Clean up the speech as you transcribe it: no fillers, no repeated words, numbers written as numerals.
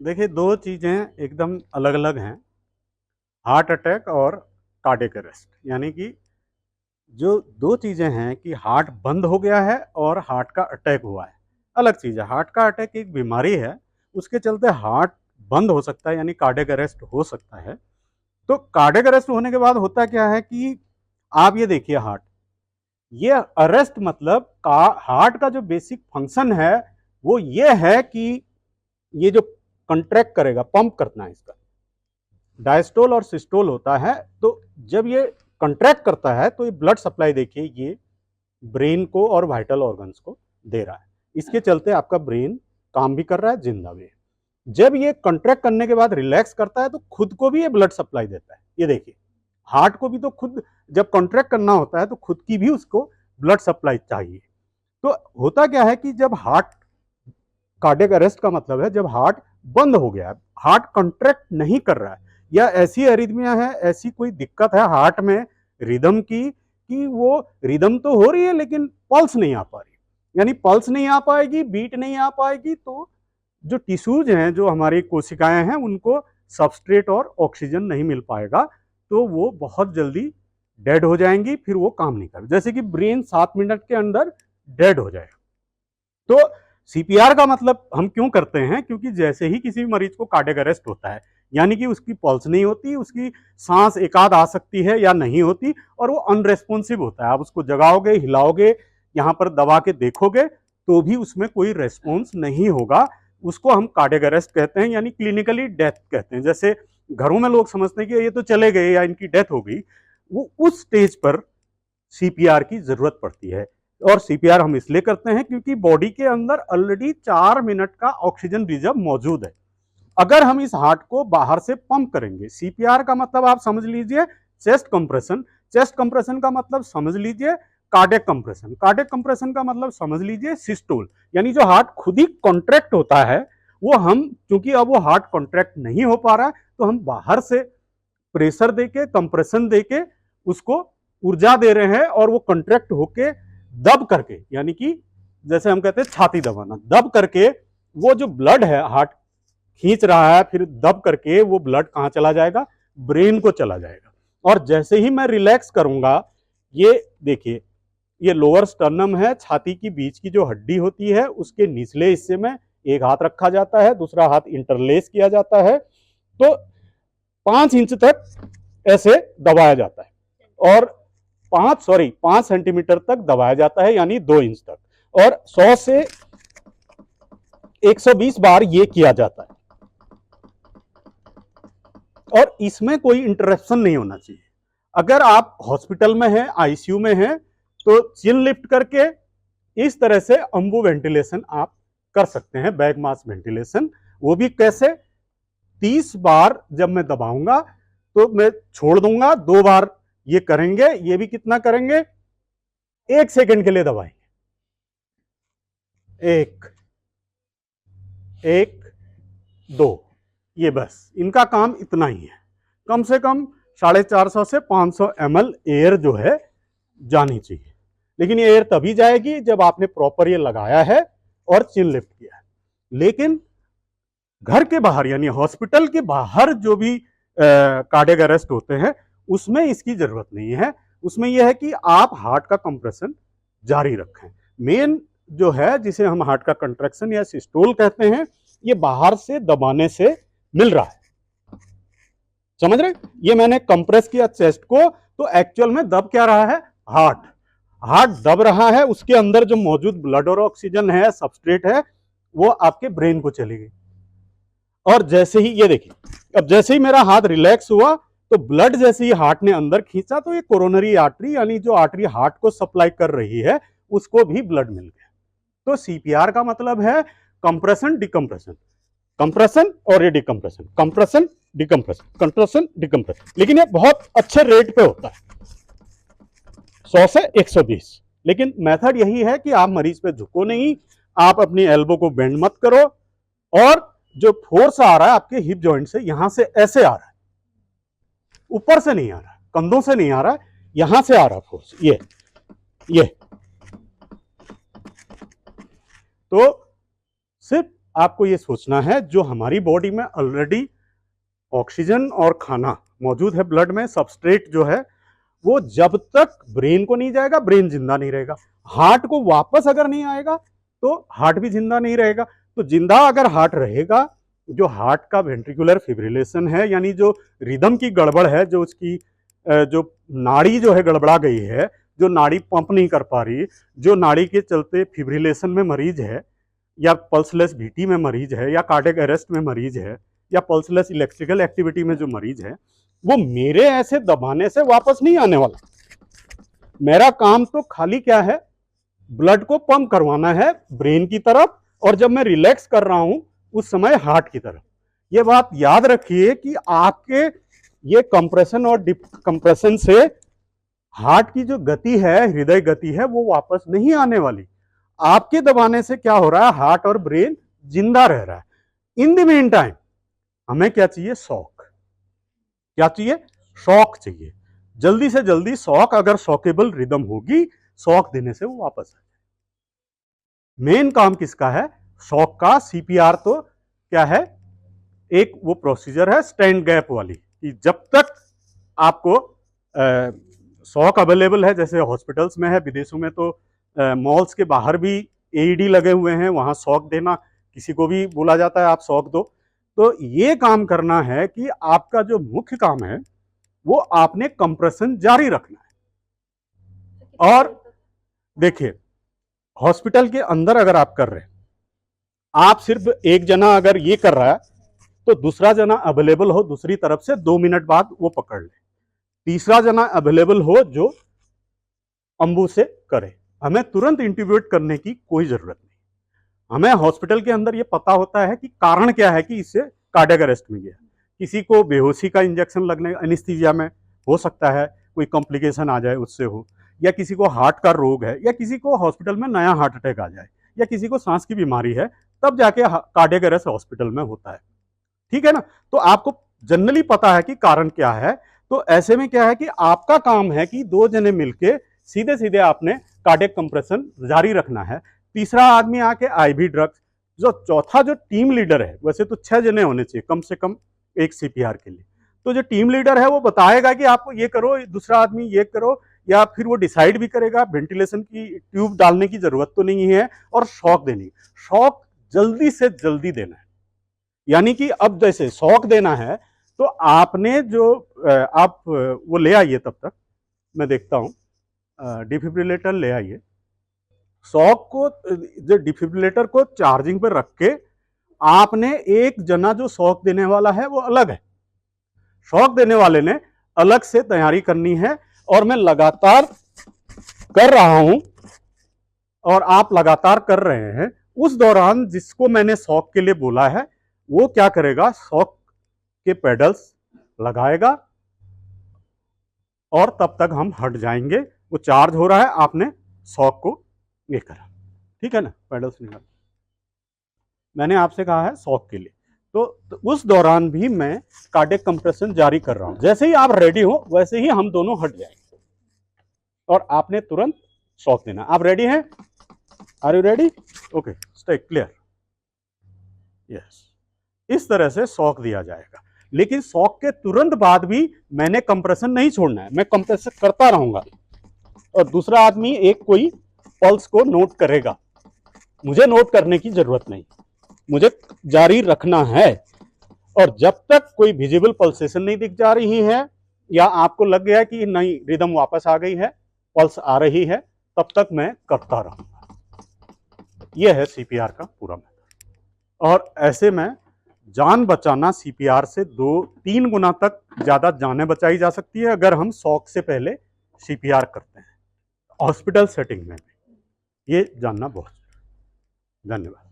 देखिए, दो चीज़ें एकदम अलग-अलग हैं, हार्ट अटैक और कार्डियक अरेस्ट। यानी कि जो दो चीज़ें हैं कि हार्ट बंद हो गया है और हार्ट का अटैक हुआ है, अलग चीज़ है। हार्ट का अटैक एक बीमारी है, उसके चलते हार्ट बंद हो सकता है यानी कार्डियक अरेस्ट हो सकता है। तो कार्डियक अरेस्ट होने के बाद होता क्या है कि आप ये देखिए हार्ट, ये अरेस्ट मतलब का हार्ट का जो बेसिक फंक्शन है, वो ये है कि ये जो कंट्रैक्ट करेगा, पंप करना है इसका। डायस्टोल और सिस्टोल होता है, तो जब ये कंट्रैक्ट करता है तो ये ब्लड सप्लाई देखिए ये ब्रेन को और वाइटल ऑर्गन्स को दे रहा है। इसके चलते आपका ब्रेन काम भी कर रहा है, जिंदा भी है। जब ये कंट्रैक्ट करने के बाद रिलैक्स करता है तो खुद को भी ये ब्लड सप्लाई देता है। ये देखिए, हार्ट को भी तो खुद जब कंट्रैक्ट करना होता है तो खुद की भी उसको ब्लड सप्लाई चाहिए। तो होता क्या है कि जब हार्ट, कार्डियक अरेस्ट का मतलब है जब हार्ट बंद हो गया है, हार्ट कंट्रैक्ट नहीं कर रहा है, या ऐसी एरिथमिया है, ऐसी कोई दिक्कत है हार्ट में रिदम की कि वो रिदम तो हो रही है लेकिन पल्स नहीं आ पा रही। यानी पल्स नहीं आ पाएगी, बीट नहीं आ पाएगी, तो जो टिश्यूज हैं, जो हमारी कोशिकाएं हैं, उनको सबस्ट्रेट और ऑक्सीजन नहीं मिल पाएगा, तो वो बहुत जल्दी डेड हो जाएंगी, फिर वो काम नहीं करेगी। जैसे कि ब्रेन 7 मिनट के अंदर डेड हो जाएगा। तो सीपीआर का मतलब हम क्यों करते हैं, क्योंकि जैसे ही किसी मरीज को कार्डियक अरेस्ट होता है, यानी कि उसकी पल्स नहीं होती, उसकी सांस एकाध आ सकती है या नहीं होती, और वो अनरेस्पॉन्सिव होता है। आप उसको जगाओगे, हिलाओगे, यहाँ पर दबा के देखोगे तो भी उसमें कोई रेस्पॉन्स नहीं होगा। उसको हम कार्डियक अरेस्ट कहते हैं, यानी क्लिनिकली डेथ कहते हैं। जैसे घरों में लोग समझते हैं कि ये तो चले गए या इनकी डेथ हो गई, वो उस स्टेज पर सीपीआर की जरूरत पड़ती है। और सीपीआर हम इसलिए करते हैं क्योंकि बॉडी के अंदर ऑलरेडी 4 मिनट का ऑक्सीजन रिजर्व मौजूद है। अगर हम इस हार्ट को बाहर से पंप करेंगे, सीपीआर का मतलब आप समझ लीजिए चेस्ट कंप्रेशन, चेस्ट कंप्रेशन का मतलब समझ लीजिए कार्डियक कंप्रेशन, कार्डियक कंप्रेशन का मतलब समझ लीजिए सिस्टोल। यानी जो हार्ट खुद ही कॉन्ट्रैक्ट होता है, वो हम, क्योंकि अब वो हार्ट कॉन्ट्रैक्ट नहीं हो पा रहा है, तो हम बाहर से प्रेशर देके, कंप्रेशन देके उसको ऊर्जा दे रहे हैं, और वो कंट्रैक्ट होके दब करके, यानी कि जैसे हम कहते हैं छाती दबाना, दब करके वो जो ब्लड है हार्ट खींच रहा है, फिर दब करके वो ब्लड कहां चला जाएगा, ब्रेन को चला जाएगा। और जैसे ही मैं रिलैक्स करूंगा, ये देखिए, ये लोअर स्टर्नम है, छाती की बीच की जो हड्डी होती है, उसके निचले हिस्से में एक हाथ रखा जाता है, दूसरा हाथ इंटरलेस किया जाता है, तो 5 इंच तक ऐसे दबाया जाता है, और 5 सेंटीमीटर तक दबाया जाता है, यानी 2 इंच तक, और 100 से 120 बार ये किया जाता है। और इसमें कोई इंटरप्शन नहीं होना चाहिए। अगर आप हॉस्पिटल में हैं, आईसीयू में हैं, तो चिन लिफ्ट करके इस तरह से अम्बू वेंटिलेशन आप कर सकते हैं, बैक मास वेंटिलेशन। वो भी कैसे, 30 बार जब मैं दबाऊंगा तो मैं छोड़ दूंगा, 2 बार ये करेंगे, ये भी कितना करेंगे, 1 सेकंड के लिए दबाएंगे, एक एक 2, ये बस इनका काम इतना ही है। कम से कम 450 से 500 ml एयर जो है जानी चाहिए। लेकिन ये एयर तभी जाएगी जब आपने प्रॉपर ये लगाया है और चिन लिफ्ट किया है। लेकिन घर के बाहर, यानी हॉस्पिटल के बाहर जो भी कार्डियक अरेस्ट होते हैं, उसमें इसकी जरूरत नहीं है। उसमें यह है कि आप हार्ट का कंप्रेशन जारी रखें। मेन जो है, जिसे हम हार्ट का कंट्रैक्शन या सिस्टोल कहते हैं, ये बाहर से दबाने से मिल रहा है। समझ रहे, ये मैंने कंप्रेस किया चेस्ट को, तो एक्चुअल में दब क्या रहा है, हार्ट, हार्ट दब रहा है, उसके अंदर जो मौजूद ब्लड और ऑक्सीजन है, सबस्ट्रेट है, वो आपके ब्रेन को चली गई। और जैसे ही ये देखिए, अब जैसे ही मेरा हाथ रिलैक्स हुआ, तो ब्लड जैसे ही हार्ट ने अंदर खींचा, तो ये कोरोनरी आर्टरी, यानी जो आर्टरी हार्ट को सप्लाई कर रही है, उसको भी ब्लड मिल गया। तो सीपीआर का मतलब है कंप्रेशन डिकम्प्रेशन, कंप्रेशन और ये decompression, compression decompression, compression decompression. लेकिन ये बहुत अच्छे रेट पे होता है, 100 से 120। लेकिन मेथड यही है कि आप मरीज पे झुको नहीं, आप अपनी एल्बो को बेंड मत करो, और जो फोर्स आ रहा है आपके हिप जॉइंट से, यहां से ऐसे आ रहा है, ऊपर से नहीं आ रहा है, कंधों से नहीं आ रहा है, यहां से आ रहा है फोर्स, ये तो सिर्फ आपको ये सोचना है, जो हमारी बॉडी में ऑलरेडी ऑक्सीजन और खाना मौजूद है ब्लड में, सबस्ट्रेट जो है वो जब तक ब्रेन को नहीं जाएगा ब्रेन जिंदा नहीं रहेगा। हार्ट को वापस अगर नहीं आएगा तो हार्ट भी जिंदा नहीं रहेगा। तो जिंदा अगर हार्ट रहेगा, जो हार्ट का वेंट्रिकुलर फिब्रिलेशन है, यानी जो रिदम की गड़बड़ है, जो उसकी जो नाड़ी जो है गड़बड़ा गई है, जो नाड़ी पंप नहीं कर पा रही, जो नाड़ी के चलते फिब्रिलेशन में मरीज है, या पल्सलेस बीटी में मरीज है, या कार्डियक अरेस्ट में मरीज है, या पल्सलेस इलेक्ट्रिकल एक्टिविटी में जो मरीज है, वो मेरे ऐसे दबाने से वापस नहीं आने वाला। मेरा काम तो खाली क्या है, ब्लड को पंप करवाना है ब्रेन की तरफ, और जब मैं रिलैक्स कर रहा हूं उस समय हार्ट की तरफ। ये बात याद रखिए कि आपके ये कंप्रेशन और डिकम्प्रेशन से हार्ट की जो गति है, हृदय गति है, वो वापस नहीं आने वाली। आपके दबाने से क्या हो रहा है, हार्ट और ब्रेन जिंदा रह रहा है। इन द मीन टाइम हमें क्या चाहिए, शॉक। क्या चाहिए, शॉक चाहिए। जल्दी से जल्दी शॉक, अगर शॉकेबल रिदम होगी, शॉक देने से वो वापस आ जाए। मेन काम किसका है, शॉक का। सीपीआर तो क्या है, एक वो प्रोसीजर है स्टैंड गैप वाली, कि जब तक आपको शॉक अवेलेबल है, जैसे हॉस्पिटल्स में है, विदेशों में तो मॉल्स के बाहर भी एईडी लगे हुए हैं, वहां शॉक देना, किसी को भी बोला जाता है आप शॉक दो। तो ये काम करना है कि आपका जो मुख्य काम है वो आपने कंप्रेशन जारी रखना है। और देखिए, हॉस्पिटल के अंदर अगर आप कर रहे हैं, आप सिर्फ एक जना अगर ये कर रहा है तो दूसरा जना अवेलेबल हो दूसरी तरफ से 2 मिनट बाद वो पकड़ ले, तीसरा जना अवेलेबल हो जो अंबू से करे। हमें तुरंत इंट्यूबेट करने की कोई जरूरत नहीं। हमें हॉस्पिटल के अंदर ये पता होता है कि कारण क्या है कि इससे कार्डियक अरेस्ट में गया। किसी को बेहोशी का इंजेक्शन लगने, एनेस्थीसिया में हो सकता है कोई कॉम्प्लिकेशन आ जाए उससे हो, या किसी को हार्ट का रोग है, या किसी को हॉस्पिटल में नया हार्ट अटैक आ जाए, या किसी को सांस की बीमारी है, तब जाके कार्डियक अरेस्ट हॉस्पिटल में होता है। ठीक है ना। तो आपको जनरली पता है कि कारण क्या है। तो ऐसे में क्या है कि आपका काम है कि 2 जने मिलके सीधे सीधे आपने कार्डियक कंप्रेशन जारी रखना है। तीसरा आदमी आके आईवी ड्रग्स, जो चौथा जो टीम लीडर है, वैसे तो 6 जने होने चाहिए कम से कम एक सीपीआर के लिए, तो जो टीम लीडर है वो बताएगा कि आपको ये करो, दूसरा आदमी ये करो, या फिर वो डिसाइड भी करेगा वेंटिलेशन की ट्यूब डालने की जरूरत तो नहीं है, और शॉक देनी। शॉक जल्दी से जल्दी देना है, यानी कि अब जैसे शॉक देना है तो आपने जो आप वो ले आइए, तब तक मैं देखता हूं, डिफिब्रिलेटर ले आइए। शॉक को, जो डिफिब्रिलेटर को चार्जिंग पर रख के आपने एक जना जो शॉक देने वाला है वो अलग है, शॉक देने वाले ने अलग से तैयारी करनी है। और मैं लगातार कर रहा हूं और आप लगातार कर रहे हैं। उस दौरान जिसको मैंने शॉक के लिए बोला है वो क्या करेगा, शॉक के पेडल्स लगाएगा, और तब तक हम हट जाएंगे। वो चार्ज हो रहा है, आपने शॉक को ये करा, ठीक है ना, पेडल्स निकाल। मैंने आपसे कहा है शॉक के लिए, तो उस दौरान भी मैं कार्डियक कंप्रेशन जारी कर रहा हूं। जैसे ही आप रेडी हो वैसे ही हम दोनों हट जाएंगे और आपने तुरंत शॉक देना। आप रेडी हैं? Are you ready? Okay, stay clear. Yes, इस तरह से शॉक दिया जाएगा। लेकिन शॉक के तुरंत बाद भी मैंने कंप्रेशन नहीं छोड़ना है, मैं कंप्रेशन करता रहूंगा, और दूसरा आदमी एक कोई पल्स को नोट करेगा। मुझे नोट करने की जरूरत नहीं, मुझे जारी रखना है। और जब तक कोई विजिबल पल्सेशन नहीं दिख जा रही है, या आपको लग गया कि नहीं रिदम वापस आ गई है, पल्स आ रही है, तब तक मैं करता रहूंगा। यह है सीपीआर का पूरा मेथड। और ऐसे में जान बचाना सीपीआर से 2-3 गुना तक ज्यादा जानें बचाई जा सकती है अगर हम शॉक से पहले सीपीआर करते हैं, हॉस्पिटल सेटिंग में भी। ये जानना बहुत जरूरी है। धन्यवाद।